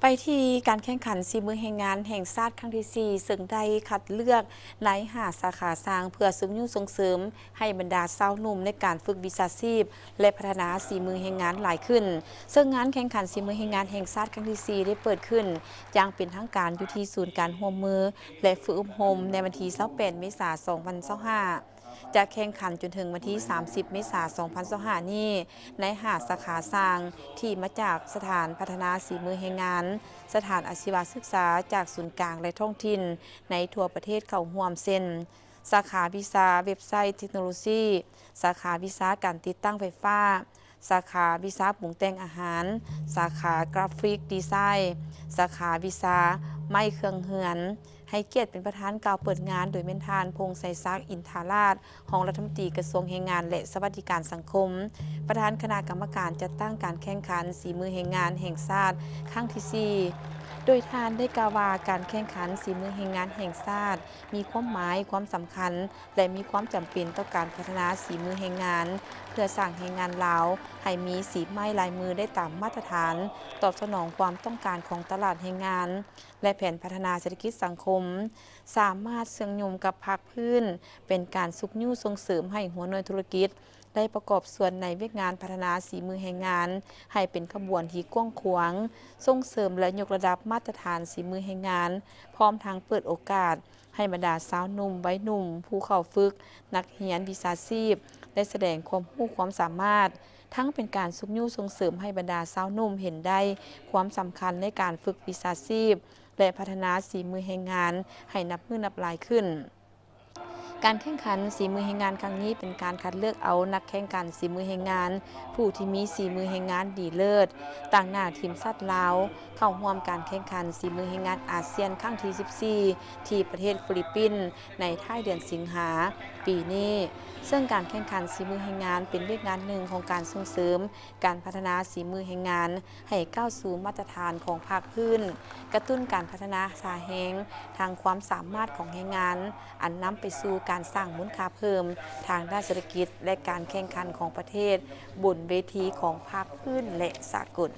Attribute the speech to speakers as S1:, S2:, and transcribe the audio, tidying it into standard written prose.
S1: ไปที่การแข่งขันสีมือแห่งงานแห่งชาติครั้งที่4ซึ่งได้คัดเลือกใน5สาขาสร้างเพื่อส่งส่งเสริมให้บรรดาสาวหนุ่มในการฝึกวิชาชีพและพัฒนาสีมือแห่งงานหลายขึ้นซึ่งงานแข่งขันสีมือแห่งงานแห่งชาติครั้งที่4ได้เปิดขึ้นอย่างเป็นทางการอยู่ที่ศูนย์การร่วมมือและฝึกอบรมในวันที่28เมษายน2025จะแข่งขันจนถึงวันที่30เมษายน2025นี้ใน5สาขาสร้างที่มาจากสถานพัฒนาสีมือแห่งงานสถานอาชีวศึกษาจากศูนย์กลางและท้องถิ่นในทั่วประเทศเข้าร่วมเส้นสาขาวิชาเว็บไซต์เทคโนโลยีสาขาวิชาการติดตั้งไฟฟ้าสาขาวิชาปรุงแต่งอาหารสาขากราฟิกดีไซน์สาขาวิชาไม้เครื่องเฮือนให้เกียรติเป็นประธานกล่าวเปิดงานโดยเมนทานพงษ์ไสซักอินทาราชรองรัฐมนตรีกระทรวงแรงงานและสวัสดิการสังคมประธานคณะกรรมการจัดตั้งการแข่งขันสีมือแรงงานแห่งชาติครั้งที่4โดยทานได้กล่าวว่าการแข่งขันสีมือแรงงานแห่งชาติมีความหมายความสำคัญและมีความจำเป็นต่อการพัฒนาสีมือแรงงานเพื่อสร้างแรงงานลาวให้มีสีไม้ลายมือได้ตามมาตรฐานตอบสนองความต้องการของตลาดแรงงานและแผนพัฒนาเศรษฐกิจสังคมสามารถเชื่อมโยงกับภาคพื้นเป็นการสุกยุ่ส่งเสริมให้หัวหน่วยธุรกิจได้ประกอบส่วนในเวียกงานพัฒนาสีมือแรงงานให้เป็นขบวนที่กว้างขวางส่งเสริมและยกระดับมาตรฐานสีมือแรงงานพร้อมทางเปิดโอกาสให้บรรดาสาวหนุ่มวัยหนุ่มผู้เข้าฝึกนักเรียนวิชาชีพได้แสดงความรู้ความสามารถทั้งเป็นการสุกยุ่ส่งเสริมให้บรรดาสาวหนุ่มเห็นได้ความสำคัญในการฝึกวิชาชีพและพัฒนาสีมือแรงงานให้นับมือนับลายขึ้นการแข่งขันสีมือแรงงานครั้งนี้เป็นการคัดเลือกเอานักแข่งขันสีมือแรงงานผู้ที่มีสีมือแรงงานดีเลิศต่างหน้าทีมชาติลาวเข้าร่วมการแข่งขันสีมือแรงงานอาเซียนครั้งที่14ที่ประเทศฟิลิปปินส์ในท้ายเดือนสิงหาปีนี้ซึ่งการแข่งขันสีมือแรงงานเป็นเรื่องงานหนึ่งของการส่งเสริมการพัฒนาสีมือแรงงานให้ก้าวสู่มาตรฐานของภาคพื้นกระตุ้นการพัฒนาสาแหงทางความสามารถของแรงงานอันนำไปสู่การสร้างมูลค่าเพิ่มทางด้านเศรษฐกิจและการแข่งขันของประเทศบนเวทีของภาคพื้นและสากล